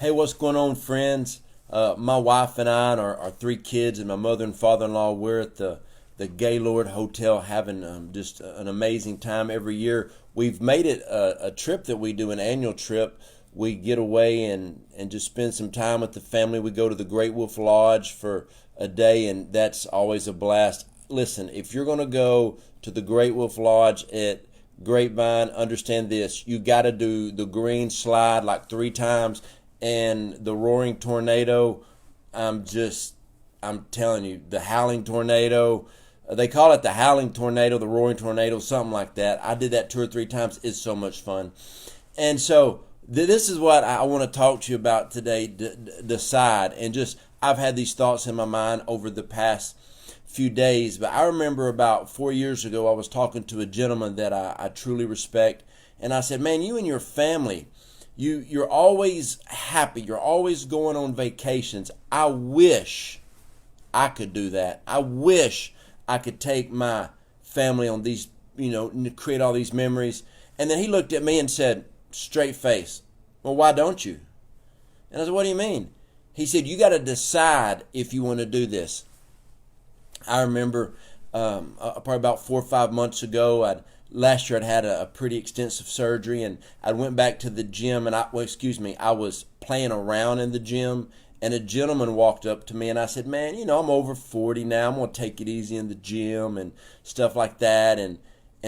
Hey, what's going on, friends? My wife and I and our three kids and my mother and father-in-law, we're at the Gaylord Hotel having just an amazing time every year. We've made it a trip that we do, an annual trip. We get away and just spend some time with the family. We go to the Great Wolf Lodge for a day, and that's always a blast. Listen, if you're going to go to the Great Wolf Lodge at Grapevine, understand this. You got to do the green slide like 3 times and the roaring tornado. I'm telling you, the howling tornado. They call it the howling tornado, the roaring tornado, something like that. I did that 2 or 3 times. It's so much fun. And so this is what I want to talk to you about today. Decide. And just, I've had these thoughts in my mind over the past few days. But I remember about 4 years ago, I was talking to a gentleman that I truly respect. And I said, man, you and your family, you're always happy. You're always going on vacations. I wish I could do that. I wish I could take my family on these, create all these memories. And then he looked at me and said, straight face, well, why don't you? And I said, what do you mean? He said, you got to decide if you want to do this. I remember probably about 4 or 5 months ago, last year I'd had a pretty extensive surgery, and I went back to the gym, and I was playing around in the gym, and a gentleman walked up to me, and I said, man, I'm over 40 now. I'm going to take it easy in the gym and stuff like that. And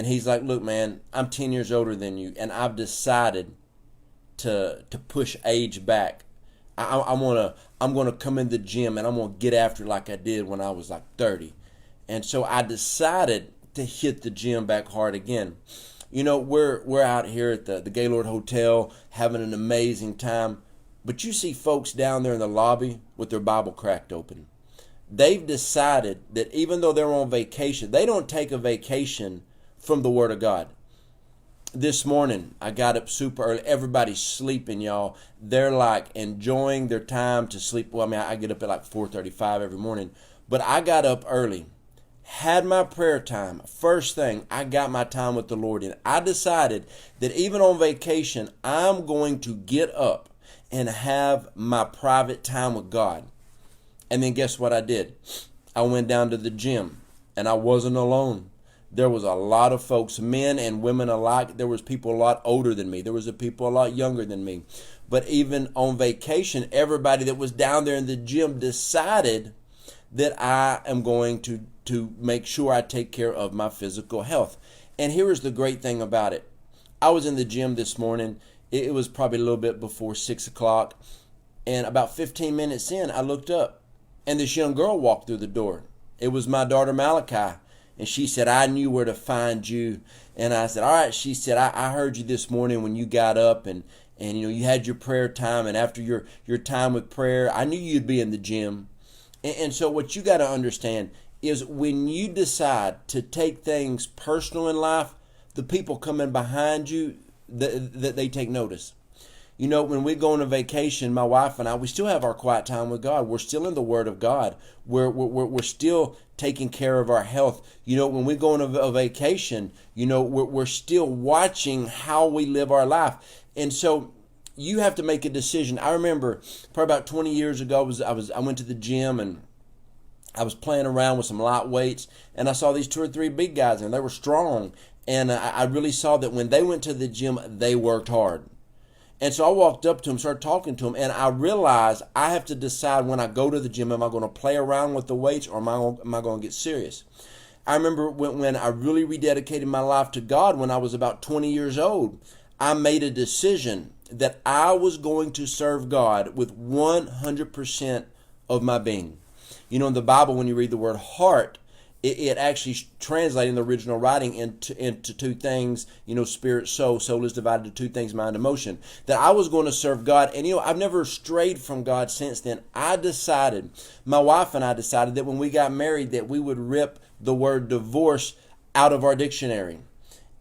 he's like, look, man, I'm 10 years older than you, and I've decided to push age back. I'm gonna come in the gym, and I'm gonna get after it like I did when I was like 30. And so I decided to hit the gym back hard again. We're out here at the Gaylord Hotel having an amazing time. But you see folks down there in the lobby with their Bible cracked open. They've decided that even though they're on vacation, they don't take a vacation from the Word of God. This morning, I got up super early. Everybody's sleeping, y'all. They're like enjoying their time to sleep. Well, I get up at like 4:35 every morning. But I got up early, had my prayer time. First thing, I got my time with the Lord in. I decided that even on vacation, I'm going to get up and have my private time with God. And then guess what I did? I went down to the gym, and I wasn't alone. There was a lot of folks, men and women alike. There was people a lot older than me. There was people a lot younger than me. But even on vacation, everybody that was down there in the gym decided that I am going to make sure I take care of my physical health. And here is the great thing about it. I was in the gym this morning. It was probably a little bit before 6 o'clock. And about 15 minutes in, I looked up, and this young girl walked through the door. It was my daughter Malachi. And she said, I knew where to find you. And I said, all right. She said, I heard you this morning when you got up and you had your prayer time. And after your time with prayer, I knew you'd be in the gym. And so what you got to understand is when you decide to take things personal in life, the people coming behind you, that they take notice. When we go on a vacation, my wife and I, we still have our quiet time with God. We're still in the Word of God. We're still taking care of our health. When we go on a vacation, we're still watching how we live our life. And so you have to make a decision. I remember probably about 20 years ago, I went to the gym and I was playing around with some light weights, and I saw these 2 or 3 big guys, and they were strong. And I really saw that when they went to the gym, they worked hard. And so I walked up to him, started talking to him, and I realized I have to decide when I go to the gym, am I going to play around with the weights or am I going to get serious? I remember when I really rededicated my life to God when I was about 20 years old, I made a decision that I was going to serve God with 100% of my being. In the Bible, when you read the word heart, it actually translates in the original writing into 2 things, spirit, soul. Soul is divided to 2 things, mind, emotion. That I was going to serve God. And, I've never strayed from God since then. My wife and I decided that when we got married that we would rip the word divorce out of our dictionary.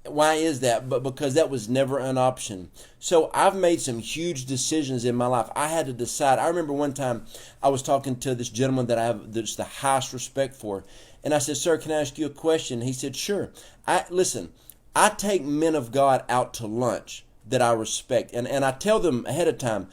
Why is that? But because that was never an option. So I've made some huge decisions in my life. I had to decide. I remember one time I was talking to this gentleman that I have just the highest respect for. And I said, sir, can I ask you a question? He said, sure. Listen, I take men of God out to lunch that I respect. And I tell them ahead of time,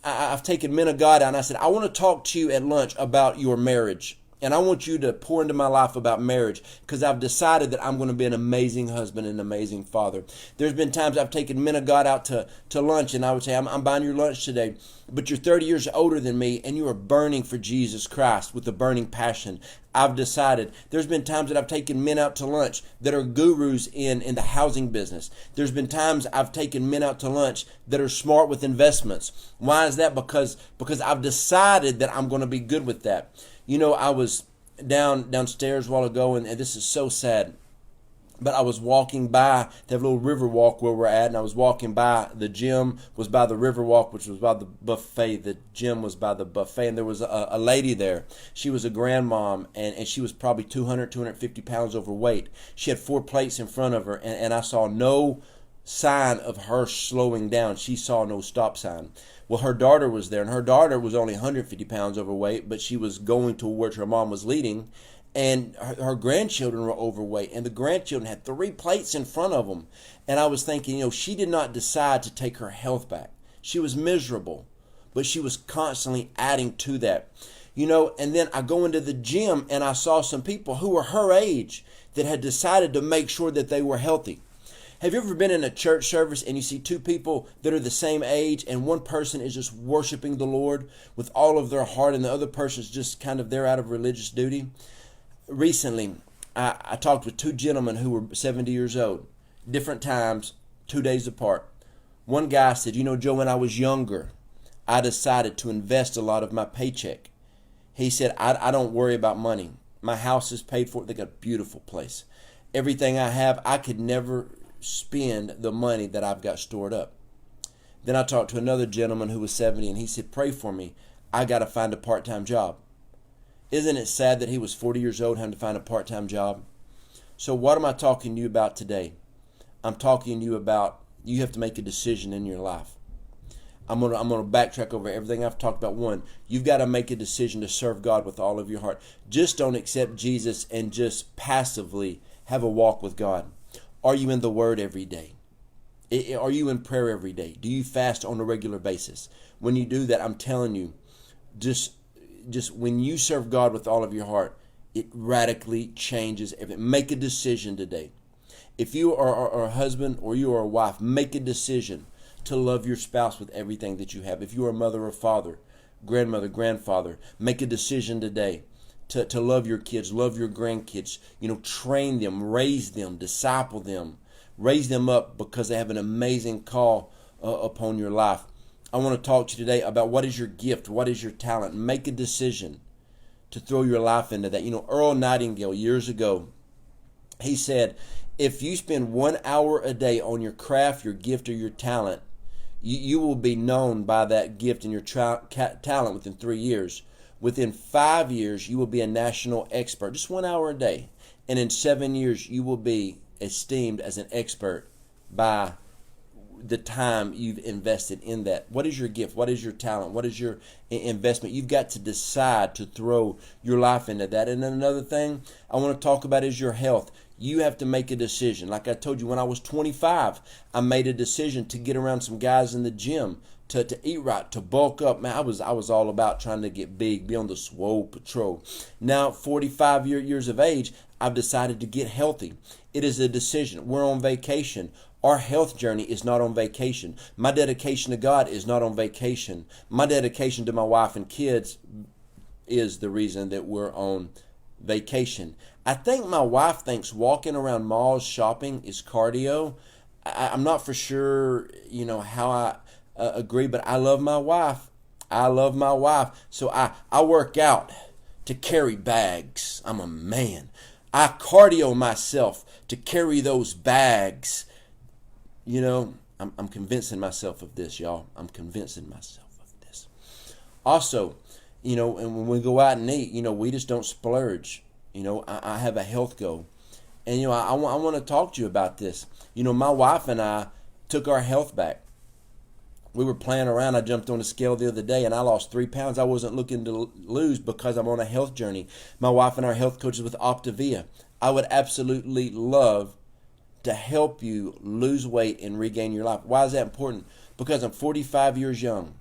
I've taken men of God out and I said, I want to talk to you at lunch about your marriage. And I want you to pour into my life about marriage because I've decided that I'm going to be an amazing husband and an amazing father. There's been times I've taken men of God out to lunch and I would say, I'm buying your lunch today, but you're 30 years older than me and you are burning for Jesus Christ with a burning passion. I've decided. There's been times that I've taken men out to lunch that are gurus in the housing business. There's been times I've taken men out to lunch that are smart with investments. Why is that? Because I've decided that I'm going to be good with that. You know, I was downstairs a while ago, and this is so sad, but I was walking by, they have a little river walk where we're at, and I was walking by, the gym was by the river walk, which was by the buffet. The gym was by the buffet, and there was a lady there. She was a grandmom, and she was probably 250 pounds overweight. She had 4 plates in front of her, and I saw no sign of her slowing down. She saw no stop sign. Well, her daughter was there, and her daughter was only 150 pounds overweight, but she was going towards her mom was leading, and her grandchildren were overweight, and the grandchildren had 3 plates in front of them. And I was thinking, you know, she did not decide to take her health back. She was miserable, but she was constantly adding to that. You know, and then I go into the gym, and I saw some people who were her age that had decided to make sure that they were healthy. Have you ever been in a church service and you see 2 people that are the same age and one person is just worshiping the Lord with all of their heart and the other person's just kind of there out of religious duty? Recently, I talked with 2 gentlemen who were 70 years old, different times, 2 days apart. One guy said, you know, Joe, when I was younger, I decided to invest a lot of my paycheck. He said, I don't worry about money. My house is paid for. They got a beautiful place. Everything I have, I could never spend the money that I've got stored up. Then I talked to another gentleman who was 70 and he said, pray for me. I got to find a part-time job. Isn't it sad that he was 40 years old having to find a part-time job? So what am I talking to you about today? I'm talking to you about you have to make a decision in your life. I'm gonna backtrack over everything I've talked about. 1, you've got to make a decision to serve God with all of your heart. Just don't accept Jesus and just passively have a walk with God. Are you in the Word every day? Are you in prayer every day? Do you fast on a regular basis? When you do that, I'm telling you, just when you serve God with all of your heart, it radically changes everything. Make a decision today. If you are a husband or you are a wife, make a decision to love your spouse with everything that you have. If you are a mother or father, grandmother, grandfather, make a decision today to love your kids, love your grandkids, you know, train them, raise them, disciple them, raise them up because they have an amazing call upon your life. I want to talk to you today about what is your gift, what is your talent. Make a decision to throw your life into that. You know, Earl Nightingale years ago, he said, if you spend 1 hour a day on your craft, your gift, or your talent, you will be known by that gift and your talent within 3 years. Within 5 years, you will be a national expert, just 1 hour a day. And in 7 years, you will be esteemed as an expert by the time you've invested in that. What is your gift? What is your talent? What is your investment? You've got to decide to throw your life into that. And then another thing I want to talk about is your health. You have to make a decision. Like I told you, when I was 25, I made a decision to get around some guys in the gym, to eat right, to bulk up. Man, I was all about trying to get big, be on the swole patrol. Now, 45 years of age, I've decided to get healthy. It is a decision. We're on vacation. Our health journey is not on vacation. My dedication to God is not on vacation. My dedication to my wife and kids is the reason that we're on vacation. I think my wife thinks walking around malls shopping is cardio. I'm not for sure, you know, how I agree, but I love my wife. So I work out to carry bags. I'm a man. I cardio myself to carry those bags. You know, I'm convincing myself of this, y'all. I'm convincing myself of this. Also, you know, and when we go out and eat, you know, we just don't splurge. You know, I have a health goal. And, you know, I want to talk to you about this. You know, my wife and I took our health back. We were playing around. I jumped on a scale the other day and I lost 3 pounds. I wasn't looking to lose because I'm on a health journey. My wife and our health coach is with Optavia. I would absolutely love to help you lose weight and regain your life. Why is that important? Because I'm 45 years young.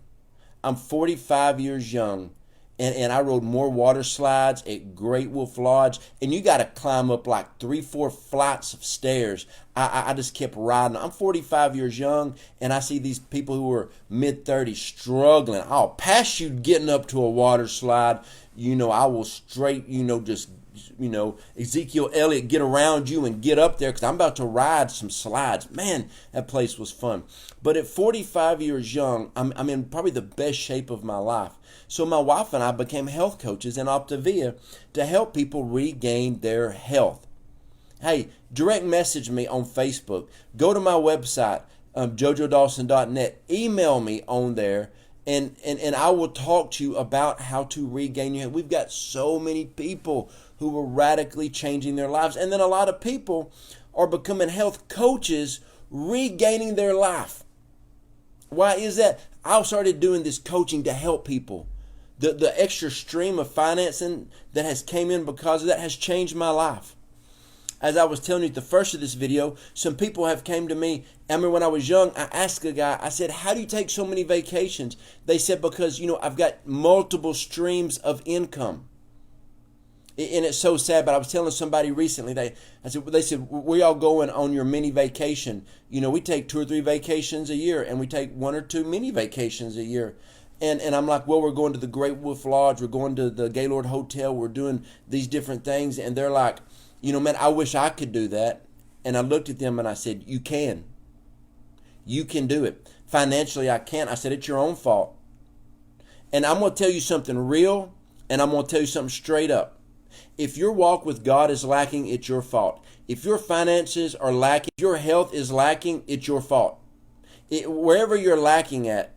I'm 45 years young, and I rode more water slides at Great Wolf Lodge, and you got to climb up like 3-4 flights of stairs. I just kept riding. I'm 45 years young, and I see these people who are mid-30s struggling. I'll pass you getting up to a water slide. I will straight, just Ezekiel Elliott, get around you and get up there, because I'm about to ride some slides. Man, that place was fun. But at 45 years young, I'm in probably the best shape of my life. So my wife and I became health coaches in Optavia to help people regain their health. Hey, direct message me on Facebook. Go to my website, jojodawson.net. Email me on there, and I will talk to you about how to regain your health. We've got so many people who are radically changing their lives. And then a lot of people are becoming health coaches, regaining their life. Why is that? I started doing this coaching to help people. The extra stream of financing that has came in because of that has changed my life. As I was telling you at the first of this video, some people have came to me. I remember when I was young, I asked a guy, I said, how do you take so many vacations? They said, because, I've got multiple streams of income. And it's so sad, but I was telling somebody recently, they said, where y'all going on your mini vacation? We take 2 or 3 vacations a year, and we take 1 or 2 mini vacations a year. And I'm like, well, we're going to the Great Wolf Lodge, we're going to the Gaylord Hotel, we're doing these different things. And they're like, man, I wish I could do that. And I looked at them and I said, you can. You can do it. Financially, I can't. I said, it's your own fault. And I'm going to tell you something real, and I'm going to tell you something straight up. If your walk with God is lacking, it's your fault. If your finances are lacking, if your health is lacking, it's your fault. Wherever you're lacking at,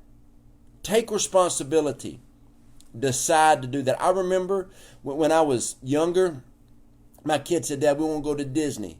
take responsibility. Decide to do that. I remember when I was younger, my kids said, Dad, we want to go to Disney.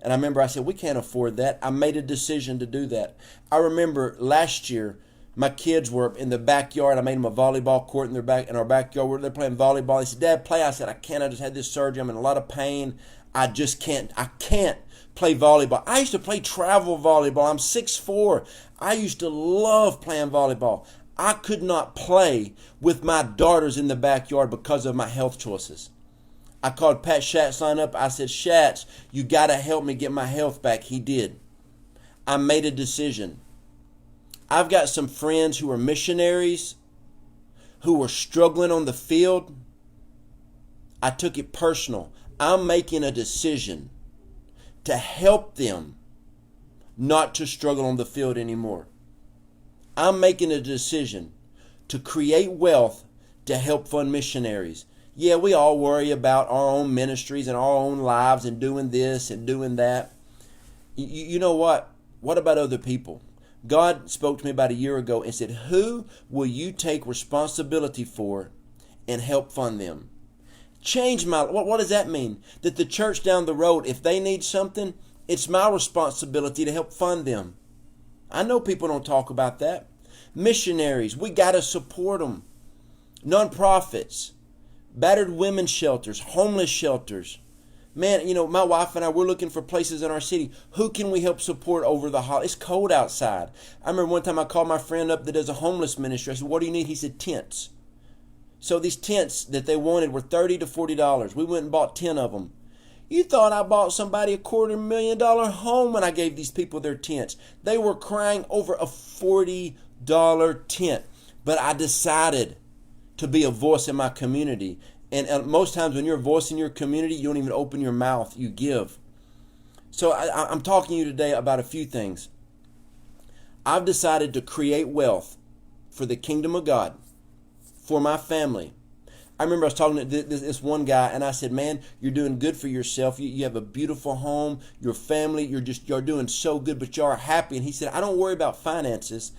And I remember I said, we can't afford that. I made a decision to do that. I remember last year, my kids were in the backyard. I made them a volleyball court in our backyard. They're playing volleyball. They said, Dad, play. I said, I can't. I just had this surgery. I'm in a lot of pain. I just can't. I can't play volleyball. I used to play travel volleyball. I'm 6'4". I used to love playing volleyball. I could not play with my daughters in the backyard because of my health choices. I called Pat Schatzline up. I said, Schatz, you got to help me get my health back. He did. I made a decision. I've got some friends who are missionaries, who are struggling on the field. I took it personal. I'm making a decision to help them not to struggle on the field anymore. I'm making a decision to create wealth to help fund missionaries. Yeah, we all worry about our own ministries and our own lives and doing this and doing that. You know what? What about other people? God spoke to me about a year ago and said, who will you take responsibility for and help fund them? Change my, what does that mean? That the church down the road, if they need something, it's my responsibility to help fund them. I know people don't talk about that. Missionaries, we got to support them. Nonprofits, battered women's shelters, homeless shelters. Man, my wife and I, we're looking for places in our city. Who can we help support over the holiday? It's cold outside. I remember one time I called my friend up that does a homeless ministry. I said, what do you need? He said, tents. So these tents that they wanted were $30 to $40. We went and bought 10 of them. You thought I bought somebody a $250,000 home when I gave these people their tents. They were crying over a $40 tent. But I decided to be a voice in my community. And most times when you're a voice in your community, you don't even open your mouth. You give. So I'm talking to you today about a few things. I've decided to create wealth for the kingdom of God, for my family. I remember I was talking to this one guy, and I said, man, you're doing good for yourself. You have a beautiful home, your family, you're doing so good, but you are happy. And he said, I don't worry about finances.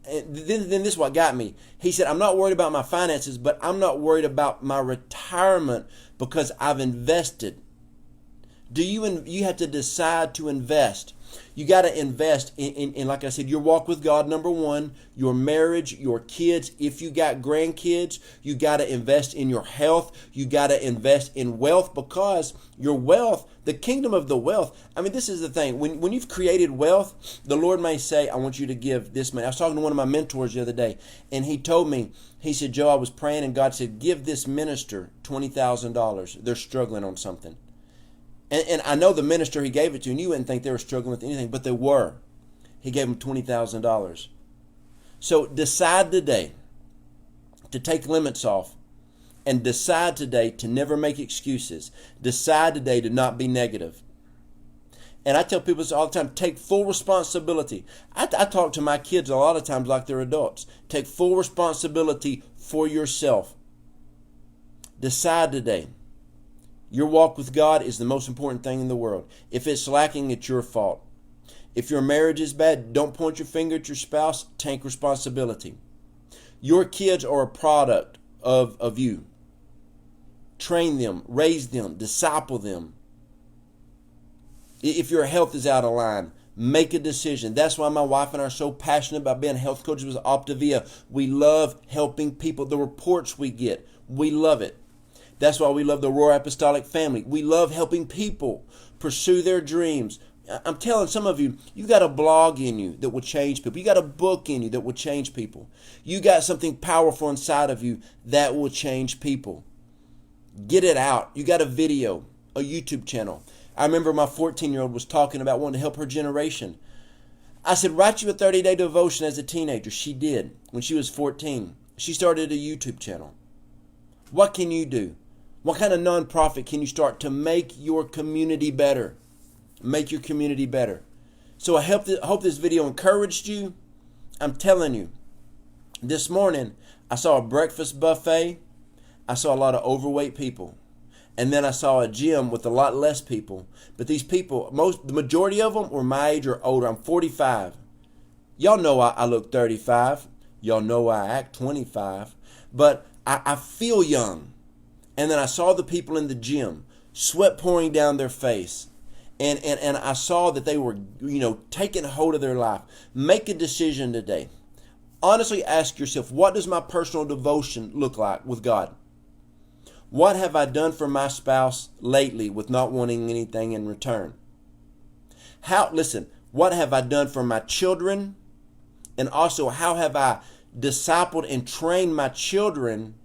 And then this is what got me. He said, I'm not worried about my finances, but I'm not worried about my retirement because I've invested. You have to decide to invest. You got to invest in, like I said, your walk with God, number one, your marriage, your kids. If you got grandkids, you got to invest in your health. You got to invest in wealth, because your wealth, the kingdom of the wealth. I mean, this is the thing. When you've created wealth, the Lord may say, I want you to give this money. I was talking to one of my mentors the other day, and he told me, he said, Joe, I was praying, and God said, give this minister $20,000. They're struggling on something. And I know the minister he gave it to, and you wouldn't think they were struggling with anything, but they were. He gave them $20,000. So decide today to take limits off, and decide today to never make excuses. Decide today to not be negative. And I tell people this all the time, take full responsibility. I talk to my kids a lot of times like they're adults. Take full responsibility for yourself. Decide today. Your walk with God is the most important thing in the world. If it's lacking, it's your fault. If your marriage is bad, don't point your finger at your spouse. Take responsibility. Your kids are a product of you. Train them, raise them, disciple them. If your health is out of line, make a decision. That's why my wife and I are so passionate about being health coaches with Optavia. We love helping people. The reports we get, we love it. That's why we love the Roar Apostolic family. We love helping people pursue their dreams. I'm telling some of you, you got a blog in you that will change people. You got a book in you that will change people. You got something powerful inside of you that will change people. Get it out. You got a video, a YouTube channel. I remember my 14-year-old was talking about wanting to help her generation. I said, write you a 30-day devotion as a teenager. She did. When she was 14, she started a YouTube channel. What can you do? What kind of nonprofit can you start to make your community better? Make your community better. So I hope this video encouraged you. I'm telling you, this morning I saw a breakfast buffet. I saw a lot of overweight people. And then I saw a gym with a lot less people. But these people, the majority of them were my age or older. I'm 45. Y'all know I look 35. Y'all know I act 25. But I feel young. And then I saw the people in the gym, sweat pouring down their face. And I saw that they were, taking hold of their life. Make a decision today. Honestly ask yourself, what does my personal devotion look like with God? What have I done for my spouse lately with not wanting anything in return? What have I done for my children? And also, how have I discipled and trained my children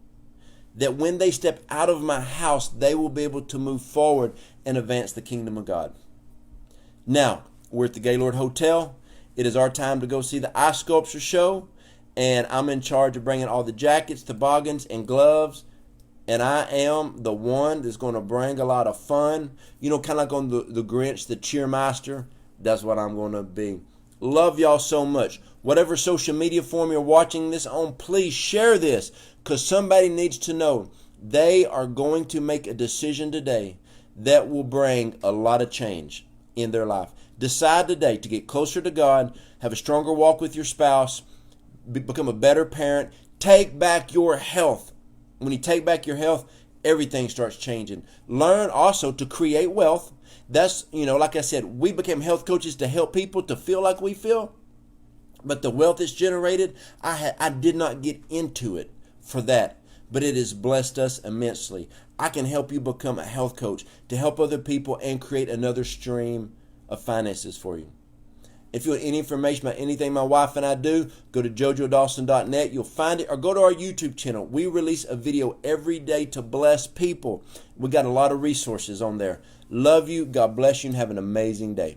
that when they step out of my house, they will be able to move forward and advance the kingdom of God? Now, we're at the Gaylord Hotel. It is our time to go see the ice sculpture show. And I'm in charge of bringing all the jackets, toboggans, and gloves. And I am the one that's going to bring a lot of fun. Kind of like on the Grinch, the cheermaster. That's what I'm going to be. Love y'all so much. Whatever social media form you're watching this on, please share this, because somebody needs to know they are going to make a decision today that will bring a lot of change in their life. Decide today to get closer to God, have a stronger walk with your spouse, become a better parent, take back your health. When you take back your health, everything starts changing. Learn also to create wealth. That's, like I said, we became health coaches to help people to feel like we feel. But the wealth is generated, I did not get into it for that. But it has blessed us immensely. I can help you become a health coach to help other people and create another stream of finances for you. If you want any information about anything my wife and I do, go to jojodawson.net. You'll find it, or go to our YouTube channel. We release a video every day to bless people. We got a lot of resources on there. Love you. God bless you, and have an amazing day.